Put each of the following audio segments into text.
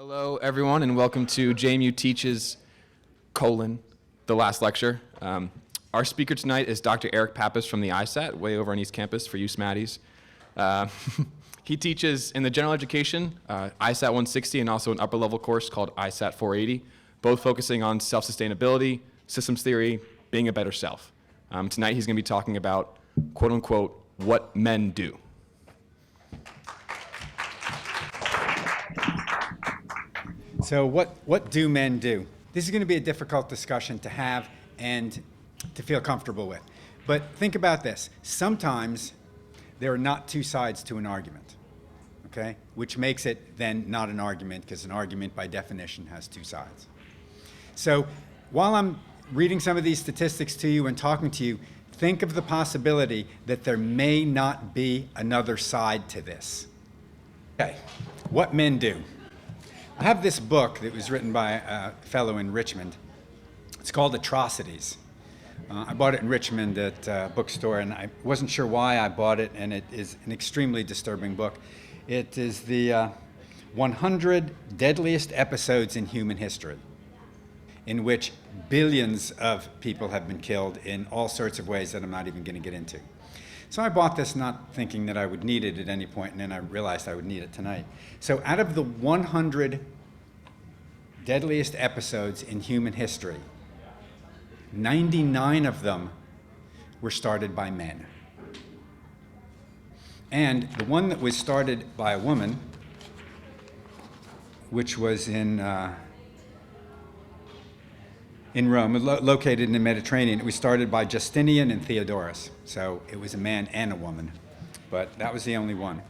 Hello, everyone, and welcome to JMU Teaches, the last lecture. Our speaker tonight is Dr. Eric Pappas from the ISAT, way over on East Campus for you Smatties. He teaches in the general education, ISAT 160, and also an upper-level course called ISAT 480, both focusing on self-sustainability, systems theory, being a better self. Tonight, he's going to be talking about, quote-unquote, what men do. So what do men do? This is going to be a difficult discussion to have and to feel comfortable with. But think about this. Sometimes there are not two sides to an argument, okay? Which makes it then not an argument, because an argument by definition has two sides. So while I'm reading some of these statistics to you and talking to you, think of the possibility that there may not be another side to this. Okay, what men do. I have this book that was written by a fellow in Richmond. It's called Atrocities. I bought it in Richmond at a bookstore, and I wasn't sure why I bought it, and it is an extremely disturbing book. It is the 100 deadliest episodes in human history, in which billions of people have been killed in all sorts of ways that I'm not even going to get into. So I bought this not thinking that I would need it at any point, and then I realized I would need it tonight. So out of the 100 deadliest episodes in human history, 99 of them were started by men. And the one that was started by a woman, which was in Rome, located in the Mediterranean. It was started by Justinian and Theodorus. So it was a man and a woman, but that was the only one.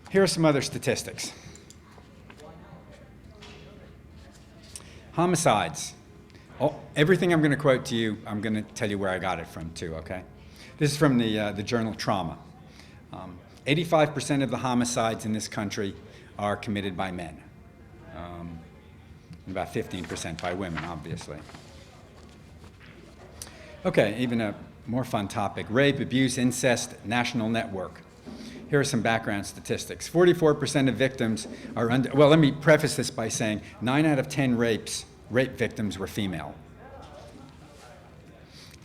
Here are some other statistics. Homicides. Everything I'm going to quote to you, I'm going to tell you where I got it from too, okay? This is from the journal Trauma. 85% of the homicides in this country are committed by men. About 15% by women, obviously. Okay, even a more fun topic. Rape, abuse, incest, national network. Here are some background statistics. 44% of victims are under, well, let me preface this by saying 9 out of 10 rape victims were female.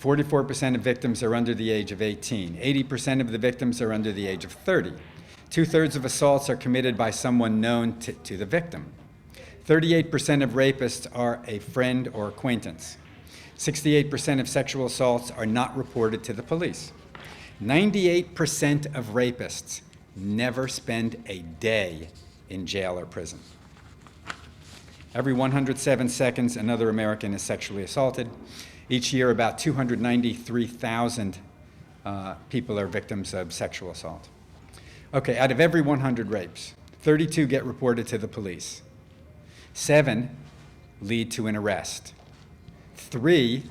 44% of victims are under the age of 18. 80% of the victims are under the age of 30. 2/3 of assaults are committed by someone known to the victim. 38% of rapists are a friend or acquaintance. 68% of sexual assaults are not reported to the police. 98% of rapists never spend a day in jail or prison. Every 107 seconds, another American is sexually assaulted. Each year, about 293,000 people are victims of sexual assault. Okay, out of every 100 rapes, 32 get reported to the police. 7 lead to an arrest. 3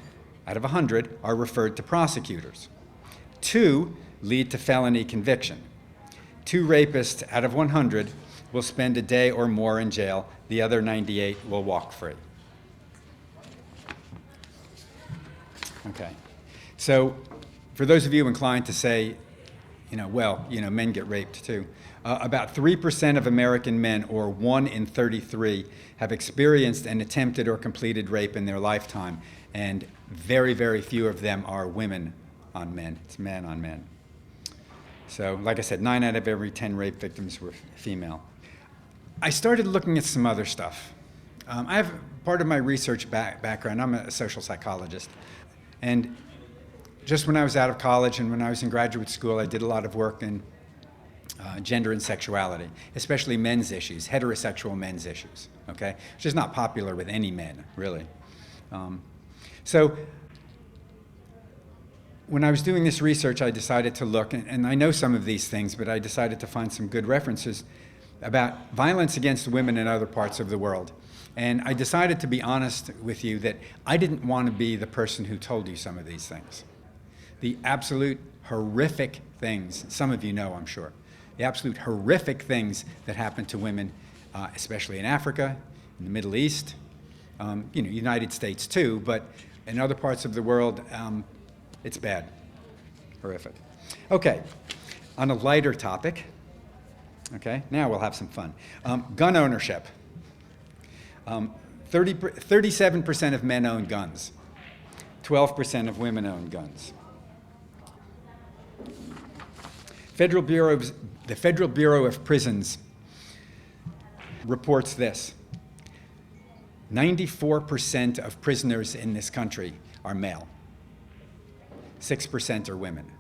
out of 100 are referred to prosecutors. 2 lead to felony conviction. 2 rapists out of 100 will spend a day or more in jail. The other 98 will walk free. Okay. So for those of you inclined to say, men get raped too. About 3% of American men, or 1 in 33, have experienced an attempted or completed rape in their lifetime, and very, very few of them are women on men. It's men on men. So, like I said, 9 out of every 10 rape victims were female. I started looking at some other stuff. I have part of my research background. I'm a social psychologist, and just when I was out of college and when I was in graduate school, I did a lot of work in gender and sexuality, especially men's issues, heterosexual men's issues, okay? Which is not popular with any men, really. So when I was doing this research, I decided to look, and I know some of these things, but I decided to find some good references about violence against women in other parts of the world. And I decided to be honest with you that I didn't want to be the person who told you some of these things. The absolute horrific things, some of you know, I'm sure, the absolute horrific things that happen to women, especially in Africa, in the Middle East, United States too, but in other parts of the world, it's bad, horrific. Okay, on a lighter topic, Okay, now we'll have some fun. Gun ownership. 37% of men own guns. 12% of women own guns. The Federal Bureau of Prisons reports this. 94% of prisoners in this country are male. 6% are women.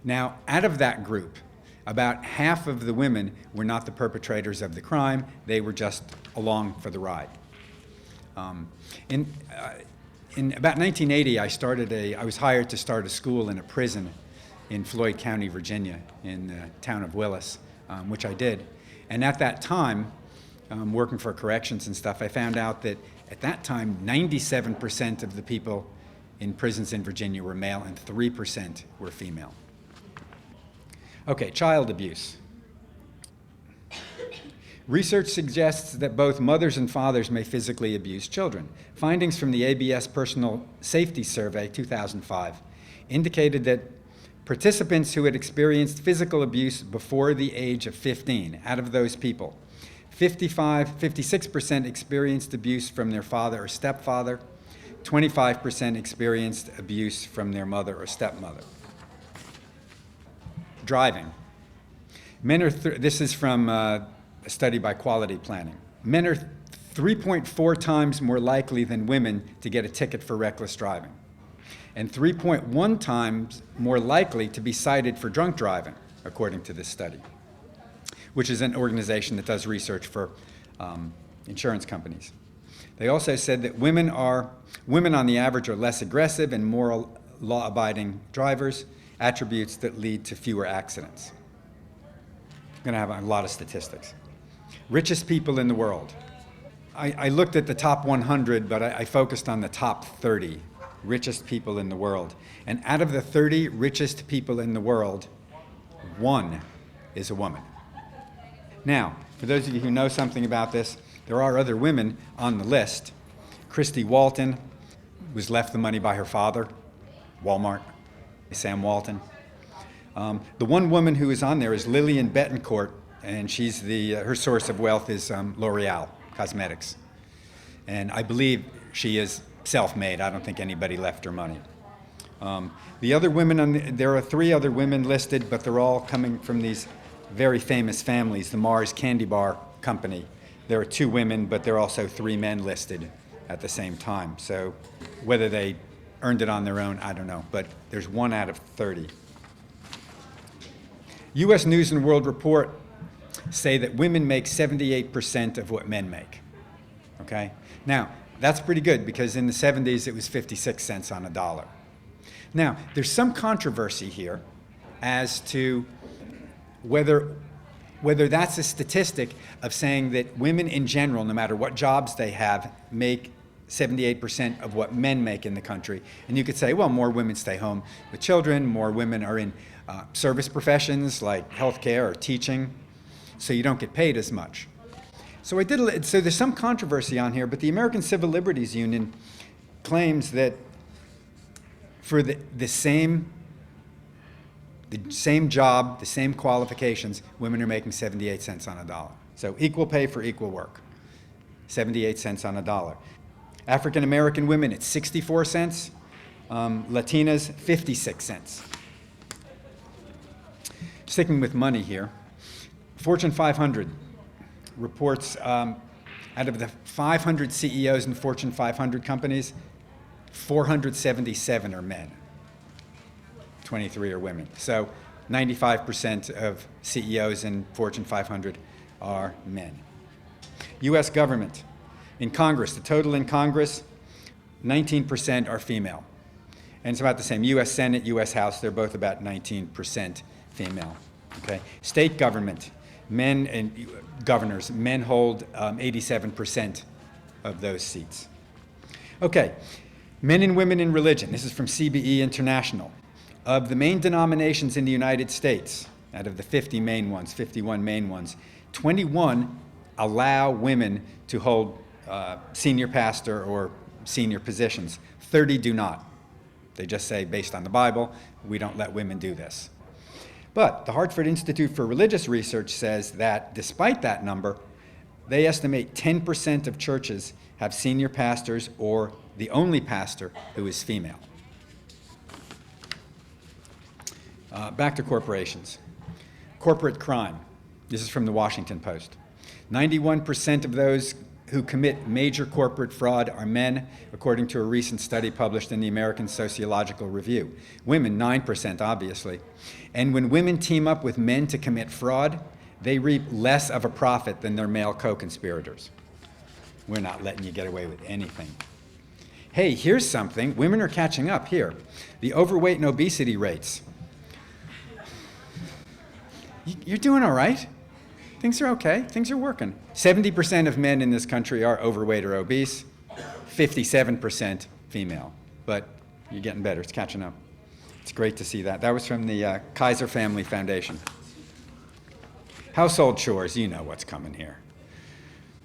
Now, out of that group, about half of the women were not the perpetrators of the crime. They were just along for the ride. In about 1980, I was hired to start a school in a prison in Floyd County, Virginia, in the town of Willis, which I did. And at that time, working for corrections and stuff, I found out that at that time, 97% of the people in prisons in Virginia were male and 3% were female. Okay, child abuse. Research suggests that both mothers and fathers may physically abuse children. Findings from the ABS Personal Safety Survey 2005 indicated that participants who had experienced physical abuse before the age of 15, out of those people, 56% experienced abuse from their father or stepfather, 25% experienced abuse from their mother or stepmother. Driving. This is from a study by Quality Planning. Men are 3.4 times more likely than women to get a ticket for reckless driving, and 3.1 times more likely to be cited for drunk driving, according to this study, which is an organization that does research for insurance companies. They also said that women on the average are less aggressive and more law-abiding drivers, attributes that lead to fewer accidents. I'm going to have a lot of statistics. Richest people in the world. I looked at the top 100, but I focused on the top 30 richest people in the world. And out of the 30 richest people in the world, one is a woman. Now, for those of you who know something about this, there are other women on the list. Christy Walton was left the money by her father, Walmart, Sam Walton. The one woman who is on there is Lillian Bettencourt, and she's her source of wealth is L'Oreal Cosmetics. And I believe she is self-made. I don't think anybody left her money. The other women, there are 3 other women listed, but they're all coming from these very famous families, the Mars Candy Bar Company. There are 2 women, but there are also 3 men listed at the same time. So whether they earned it on their own, I don't know, but there's 1 out of 30. U.S. News and World Report say that women make 78% of what men make, okay? Now, that's pretty good because in the 70s it was 56 cents on a dollar. Now, there's some controversy here as to whether that's a statistic of saying that women in general, no matter what jobs they have, make 78% of what men make in the country. And you could say, well, more women stay home with children, more women are in service professions like healthcare or teaching, so you don't get paid as much. So there's some controversy on here, but the American Civil Liberties Union claims that for the same job, the same qualifications, women are making 78 cents on a dollar. So equal pay for equal work, 78 cents on a dollar. African American women, it's 64 cents. Latinas, 56 cents. Sticking with money here, Fortune 500 reports out of the 500 CEOs in Fortune 500 companies, 477 are men. 23 are women. So 95% of CEOs in Fortune 500 are men. U.S. government. In Congress, the total in Congress, 19% are female. And it's about the same. U.S. Senate, U.S. House, they're both about 19% female. Okay. State government, men and governors, men hold 87% of those seats. Okay. Men and women in religion. This is from CBE International. Of the main denominations in the United States, out of the 50 main ones, 51 main ones, 21 allow women to hold senior pastor or senior positions. 30 do not. They just say, based on the Bible, we don't let women do this. But the Hartford Institute for Religious Research says that despite that number, they estimate 10% of churches have senior pastors or the only pastor who is female. Back to corporations. Corporate crime. This is from the Washington Post. 91% of those who commit major corporate fraud are men, according to a recent study published in the American Sociological Review. Women, 9%, obviously. And when women team up with men to commit fraud, they reap less of a profit than their male co-conspirators. We're not letting you get away with anything. Hey, here's something. Women are catching up here. The overweight and obesity rates. You're doing all right. Things are okay. Things are working. 70% of men in this country are overweight or obese, 57% female. But you're getting better. It's catching up. It's great to see that. That was from the Kaiser Family Foundation. Household chores, you know what's coming here.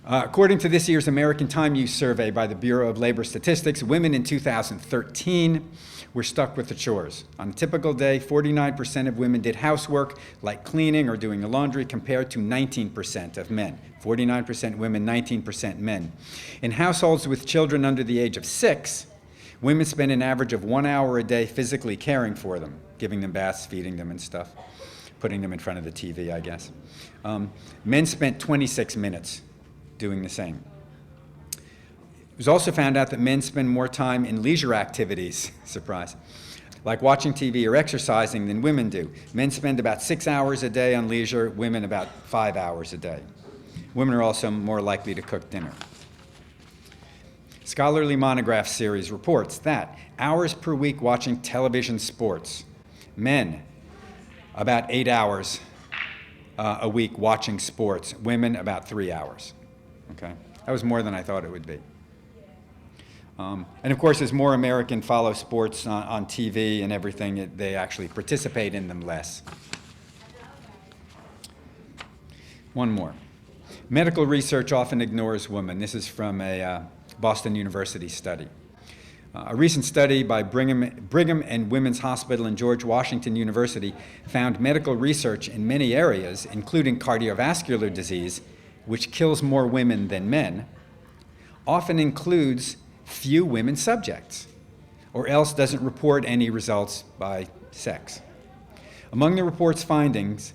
According to this year's American Time Use Survey by the Bureau of Labor Statistics, women in 2013 were stuck with the chores. On a typical day, 49% of women did housework, like cleaning or doing the laundry, compared to 19% of men. 49% women, 19% men. In households with children under the age of 6, women spend an average of 1 hour a day physically caring for them, giving them baths, feeding them and stuff, putting them in front of the TV, I guess. Men spent 26 minutes doing the same. It was also found out that men spend more time in leisure activities, surprise, like watching TV or exercising than women do. Men spend about 6 hours a day on leisure, women about 5 hours a day. Women are also more likely to cook dinner. Scholarly Monograph series reports that hours per week watching television sports. Men, about 8 hours a week watching sports. Women, about 3 hours. Okay? That was more than I thought it would be. And of course, as more Americans follow sports on TV and everything, they actually participate in them less. One more. Medical research often ignores women. This is from a Boston University study. A recent study by Brigham and Women's Hospital and George Washington University found medical research in many areas, including cardiovascular disease, which kills more women than men, often includes few women subjects, or else doesn't report any results by sex. Among the report's findings,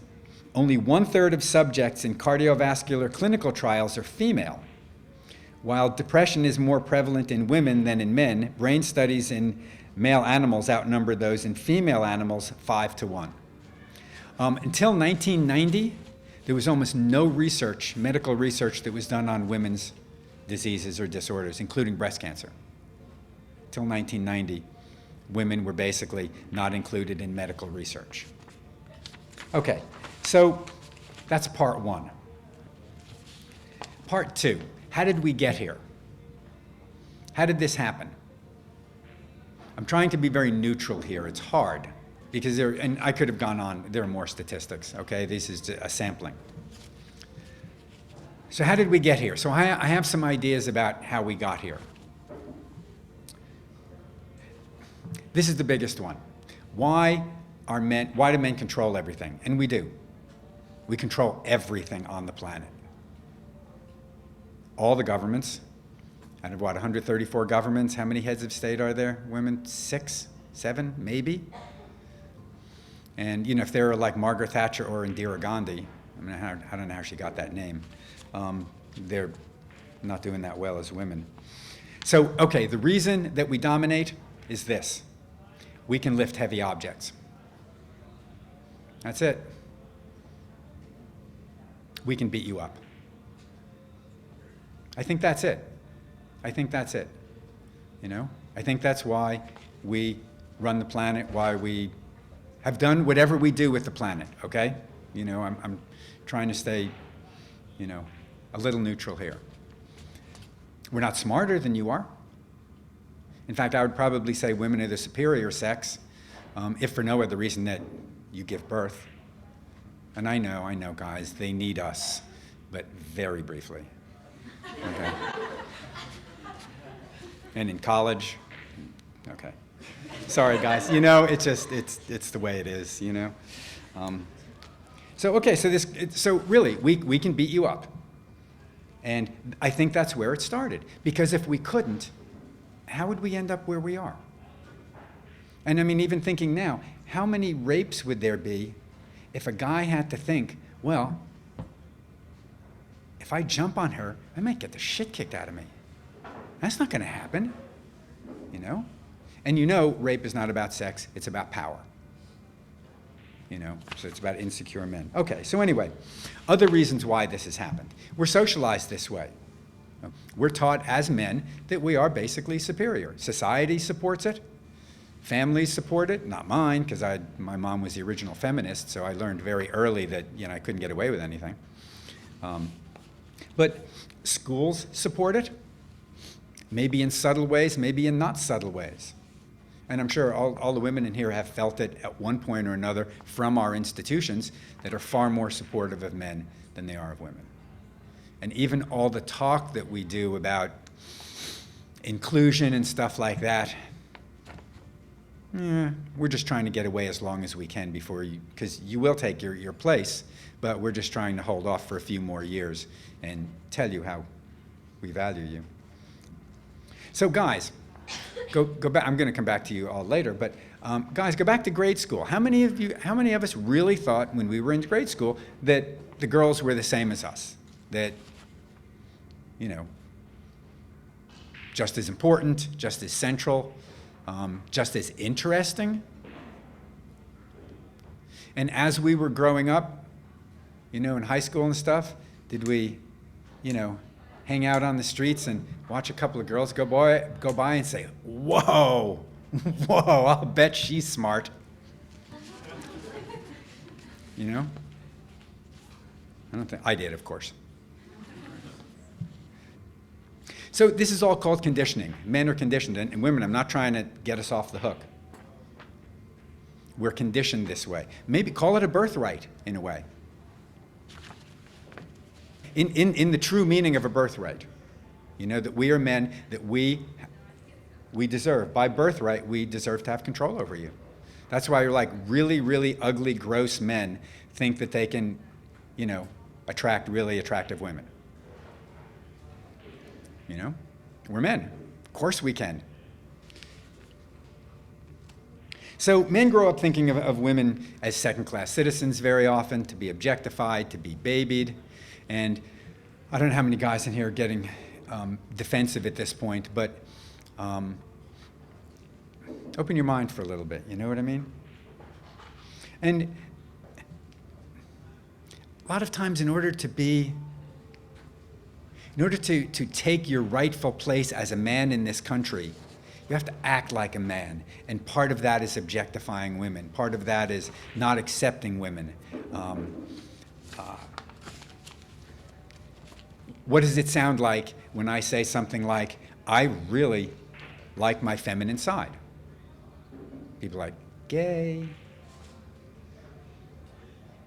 only 1/3 of subjects in cardiovascular clinical trials are female. While depression is more prevalent in women than in men, brain studies in male animals outnumber those in female animals 5-1. Until 1990, there was almost no research, medical research, that was done on women's diseases or disorders, including breast cancer. Till 1990, women were basically not included in medical research. Okay, so that's part one. Part two, how did we get here? How did this happen? I'm trying to be very neutral here. It's hard because and I could have gone on, there are more statistics, okay? This is a sampling. So how did we get here? So I have some ideas about how we got here. This is the biggest one. Why do men control everything? And we do. We control everything on the planet. All the governments, out of 134 governments, how many heads of state are there? Women, 6, 7, maybe? And if they're like Margaret Thatcher or Indira Gandhi, I don't know how she got that name. They're not doing that well as women. So, okay, the reason that we dominate is this. We can lift heavy objects. That's it. We can beat you up. I think that's it. I think that's it. I think that's why we run the planet, why we have done whatever we do with the planet, okay? I'm trying to stay, a little neutral here. We're not smarter than you are. In fact, I would probably say women are the superior sex, if for no other reason that you give birth. And I know, guys, they need us, but very briefly. Okay. And in college, okay. Sorry, guys. It's the way it is. So really, we can beat you up. And I think that's where it started. Because if we couldn't, how would we end up where we are? And I mean, even thinking now, how many rapes would there be if a guy had to think, well, if I jump on her, I might get the shit kicked out of me. That's not going to happen, you know? And you know, rape is not about sex, it's about power. You know, so it's about insecure men. Okay, so anyway, other reasons why this has happened. We're socialized this way. We're taught as men that we are basically superior. Society supports it. Families support it. Not mine, because my mom was the original feminist, so I learned very early that, you know, I couldn't get away with anything. But schools support it, maybe in subtle ways, maybe in not subtle ways. And I'm sure all the women in here have felt it at one point or another from our institutions that are far more supportive of men than they are of women. And even all the talk that we do about inclusion and stuff like that, we're just trying to get away as long as we can before you, because you will take your place, but we're just trying to hold off for a few more years and tell you how we value you. So guys, go back. I'm going to come back to you all later, but guys, go back to grade school. How many of us really thought when we were in grade school that the girls were the same as us? That, you know, just as important, just as central, just as interesting? And as we were growing up, you know, in high school and stuff, did we, you know, hang out on the streets and watch a couple of girls go by and say, whoa, whoa, I'll bet she's smart. You know? I did, of course. So this is all called conditioning. Men are conditioned, and women, I'm not trying to get us off the hook. We're conditioned this way. Maybe call it a birthright in a way. In the true meaning of a birthright, you know, that we are men, that we deserve. By birthright, we deserve to have control over you. That's why you're like really, really ugly, gross men think that they can, you know, attract really attractive women. You know, we're men. Of course we can. So men grow up thinking of women as second-class citizens very often, to be objectified, to be babied. And I don't know how many guys in here are getting defensive at this point, but open your mind for a little bit, you know what I mean? And a lot of times in order to take your rightful place as a man in this country, you have to act like a man. And part of that is objectifying women. Part of that is not accepting women. What does it sound like when I say something like, I really like my feminine side? People are like, gay.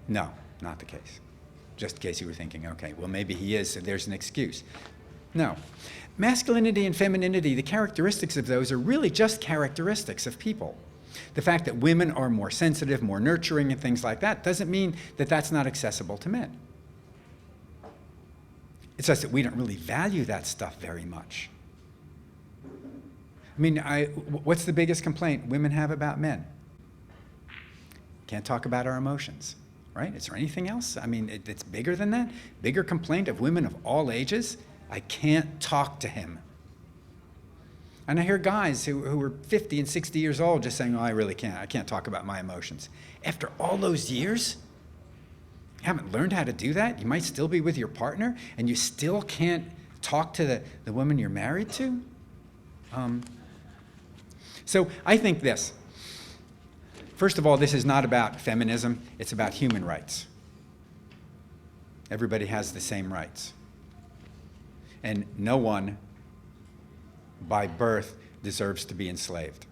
No, not the case. Just in case you were thinking, okay, well maybe he is, so there's an excuse. No. Masculinity and femininity, the characteristics of those are really just characteristics of people. The fact that women are more sensitive, more nurturing, and things like that doesn't mean that that's not accessible to men. It's just that we don't really value that stuff very much. I mean, what's the biggest complaint women have about men? Can't talk about our emotions, right? Is there anything else? I mean, it's bigger than that? Bigger complaint of women of all ages? I can't talk to him. And I hear guys who are 50 and 60 years old just saying, oh, I really can't. I can't talk about my emotions. After all those years, you haven't learned how to do that? You might still be with your partner, and you still can't talk to the woman you're married to? So I think this. First of all, this is not about feminism. It's about human rights. Everybody has the same rights. And no one, by birth, deserves to be enslaved.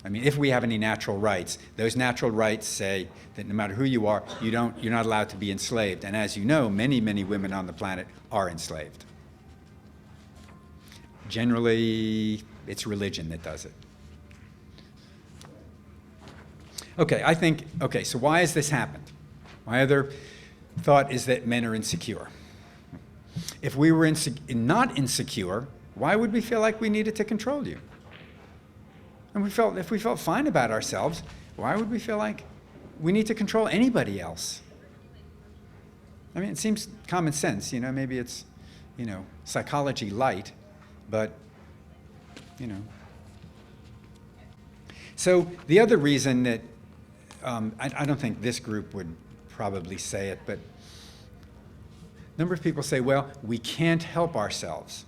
I mean, if we have any natural rights, those natural rights say that no matter who you are, you're not allowed to be enslaved. And as you know, many, many women on the planet are enslaved. Generally, it's religion that does it. Okay, so why has this happened? My other thought is that men are insecure. If we were not insecure, why would we feel like we needed to control you? And if we felt fine about ourselves, why would we feel like we need to control anybody else? I mean, it seems common sense, maybe it's, psychology light, but, So the other reason that, I don't think this group would probably say it, but a number of people say, well, we can't help ourselves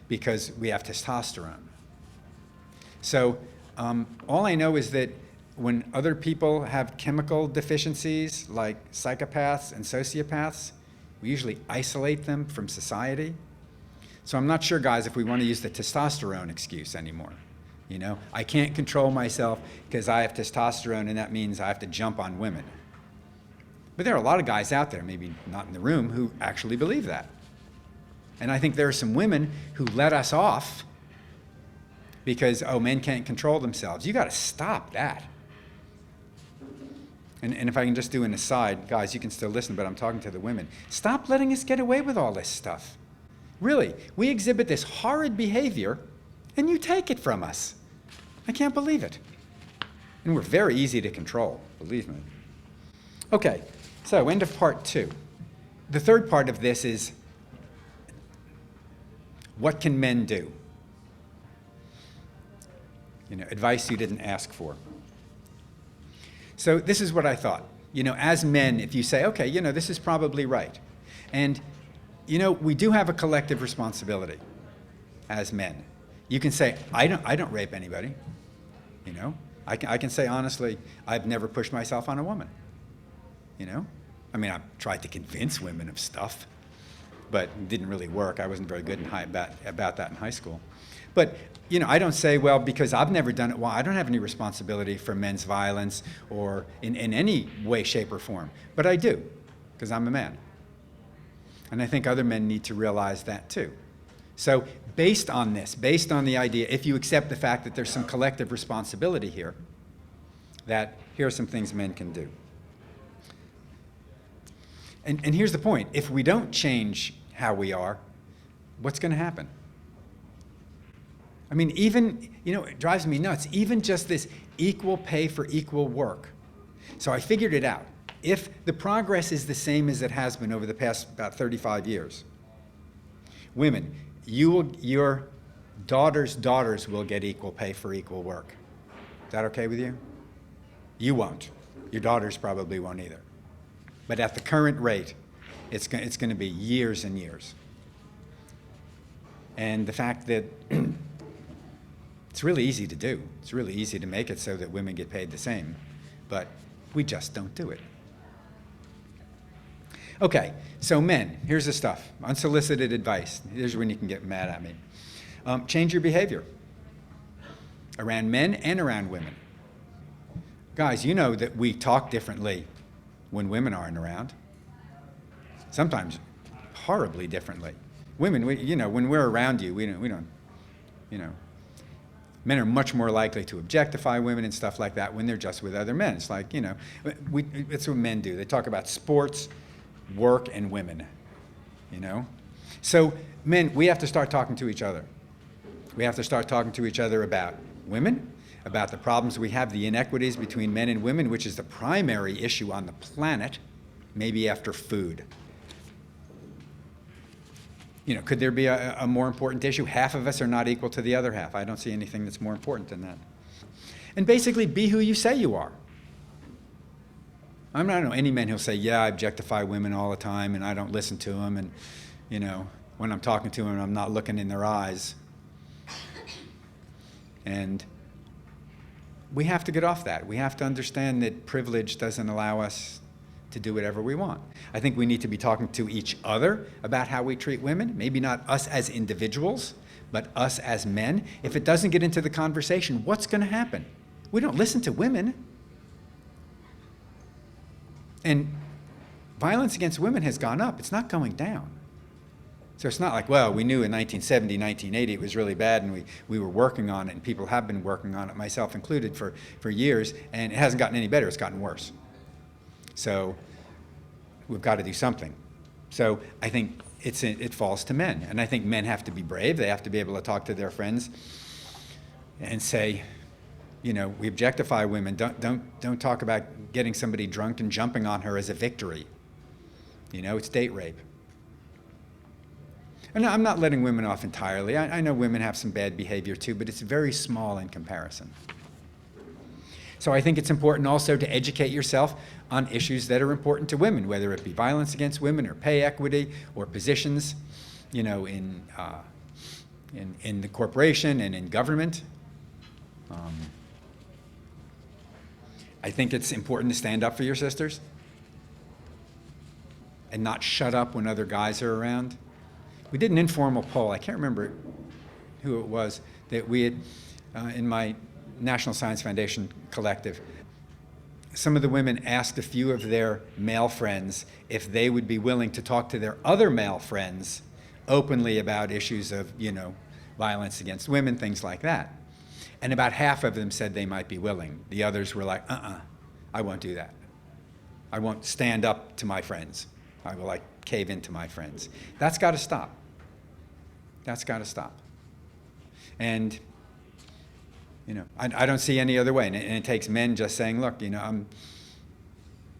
because we have testosterone. So all I know is that when other people have chemical deficiencies like psychopaths and sociopaths, we usually isolate them from society. So I'm not sure, guys, if we want to use the testosterone excuse anymore. I can't control myself because I have testosterone, and that means I have to jump on women. But there are a lot of guys out there, maybe not in the room, who actually believe that. And I think there are some women who let us off because, men can't control themselves. You got to stop that. And if I can just do an aside, guys, you can still listen, but I'm talking to the women. Stop letting us get away with all this stuff. Really, we exhibit this horrid behavior, and you take it from us. I can't believe it. And we're very easy to control, believe me. Okay, so end of part 2. The third part of this is, what can men do? Advice you didn't ask for. So this is what I thought. As men, if you say, okay, this is probably right. And, we do have a collective responsibility as men. You can say, I don't rape anybody. I can say honestly, I've never pushed myself on a woman. I mean, I've tried to convince women of stuff, but it didn't really work. I wasn't very good about that in high school. But, I don't say, well, because I've never done it, well, I don't have any responsibility for men's violence or in any way, shape, or form. But I do, because I'm a man. And I think other men need to realize that too. So based on this, based on the idea, if you accept the fact that there's some collective responsibility here, that here are some things men can do. And here's the point. If we don't change how we are, what's going to happen? I mean, even, it drives me nuts, even just this equal pay for equal work. So I figured it out. If the progress is the same as it has been over the past about 35 years, women, your daughters will get equal pay for equal work. Is that okay with you? You won't. Your daughters probably won't either. But at the current rate, it's going to be years and years. And the fact that it's really easy to do. It's really easy to make it so that women get paid the same, but we just don't do it. Okay, so men, here's the stuff. Unsolicited advice. Here's when you can get mad at me. Change your behavior around men and around women. Guys, you know that we talk differently when women aren't around. Sometimes horribly differently. Women, when we're around you, we don't. Men are much more likely to objectify women and stuff like that when they're just with other men. It's like, it's what men do. They talk about sports, work, and women, So men, we have to start talking to each other. We have to start talking to each other about women, about the problems we have, the inequities between men and women, which is the primary issue on the planet, maybe after food. Could there be a more important issue? Half of us are not equal to the other half. I don't see anything that's more important than that. And basically, be who you say you are. I don't know any men who'll say, yeah, I objectify women all the time, and I don't listen to them, and, when I'm talking to them, I'm not looking in their eyes. And we have to get off that. We have to understand that privilege doesn't allow us to do whatever we want. I think we need to be talking to each other about how we treat women, maybe not us as individuals, but us as men. If it doesn't get into the conversation, what's going to happen? We don't listen to women. And violence against women has gone up. It's not going down. So it's not like, well, we knew in 1970, 1980 it was really bad and we were working on it, and people have been working on it, myself included, for years, and it hasn't gotten any better, it's gotten worse. So we've got to do something. So I think it falls to men, and I think men have to be brave. They have to be able to talk to their friends and say, you know, we objectify women. Don't talk about getting somebody drunk and jumping on her as a victory. You know, it's date rape. And I'm not letting women off entirely. I know women have some bad behavior too, but it's very small in comparison. So I think it's important also to educate yourself on issues that are important to women, whether it be violence against women or pay equity or positions, you know, in the corporation and in government. I think it's important to stand up for your sisters and not shut up when other guys are around. We did an informal poll. I can't remember who it was that we had in my National Science Foundation collective. Some of the women asked a few of their male friends if they would be willing to talk to their other male friends openly about issues of, you know, violence against women, things like that. And about half of them said they might be willing. The others were like, I won't do that. I won't stand up to my friends. I will like cave into my friends. That's got to stop. That's got to stop. And, you know, I don't see any other way. And it takes men just saying, look, you know,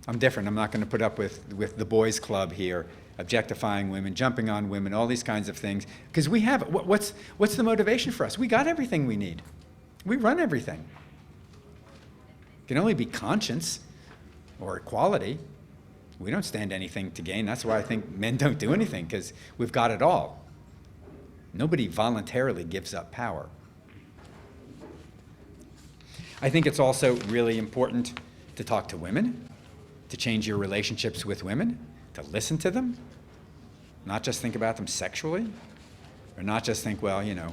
I'm different. I'm not going to put up with the boys' club here, objectifying women, jumping on women, all these kinds of things. Because we have, what's the motivation for us? We got everything we need. We run everything. It can only be conscience or equality. We don't stand anything to gain. That's why I think men don't do anything, because we've got it all. Nobody voluntarily gives up power. I think it's also really important to talk to women, to change your relationships with women, to listen to them, not just think about them sexually, or not just think, well, you know,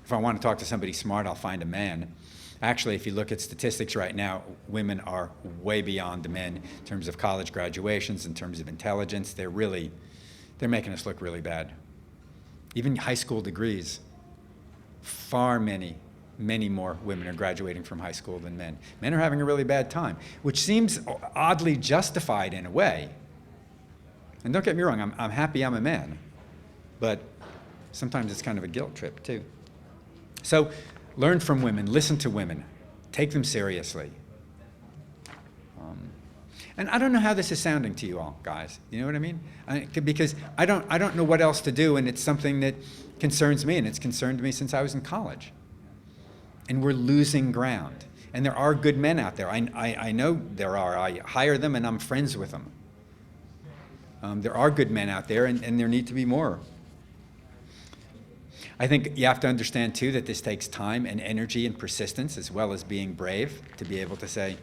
if I want to talk to somebody smart, I'll find a man. Actually, if you look at statistics right now, women are way beyond the men in terms of college graduations, in terms of intelligence. They're making us look really bad. Even high school degrees, many more women are graduating from high school than men. Men are having a really bad time, which seems oddly justified in a way. And don't get me wrong, I'm happy I'm a man, but sometimes it's kind of a guilt trip too. So learn from women, listen to women, take them seriously. And I don't know how this is sounding to you all, guys. You know what I mean? Because I don't know what else to do, and it's something that concerns me, and it's concerned me since I was in college. And we're losing ground. And there are good men out there. I know there are. I hire them, and I'm friends with them. There are good men out there, and there need to be more. I think you have to understand, too, that this takes time and energy and persistence, as well as being brave to be able to say,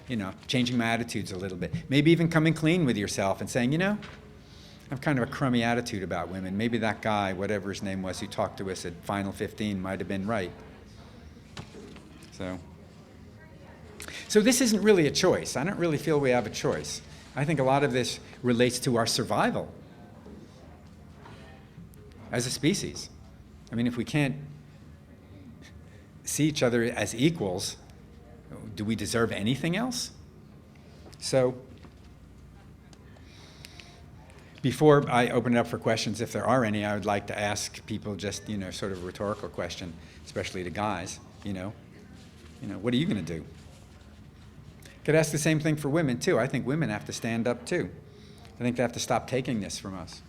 you know, changing my attitudes a little bit. Maybe even coming clean with yourself and saying, you know, I have kind of a crummy attitude about women. Maybe that guy, whatever his name was, who talked to us at Final 15 might have been right. So this isn't really a choice. I don't really feel we have a choice. I think a lot of this relates to our survival as a species. I mean, if we can't see each other as equals, do we deserve anything else? So before I open it up for questions, if there are any, I would like to ask people just, you know, sort of a rhetorical question, especially to guys, you know, what are you going to do? Could ask the same thing for women, too. I think women have to stand up, too. I think they have to stop taking this from us.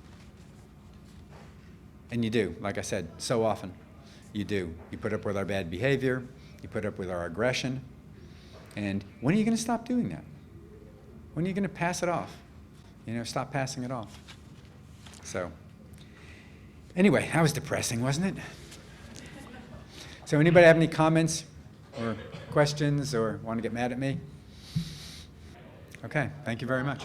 And you do, like I said, so often. You do. You put up with our bad behavior. You put up with our aggression. And when are you going to stop doing that? When are you going to pass it off? You know, stop passing it off. So, anyway, that was depressing, wasn't it? So anybody have any comments or questions or want to get mad at me? Okay, thank you very much.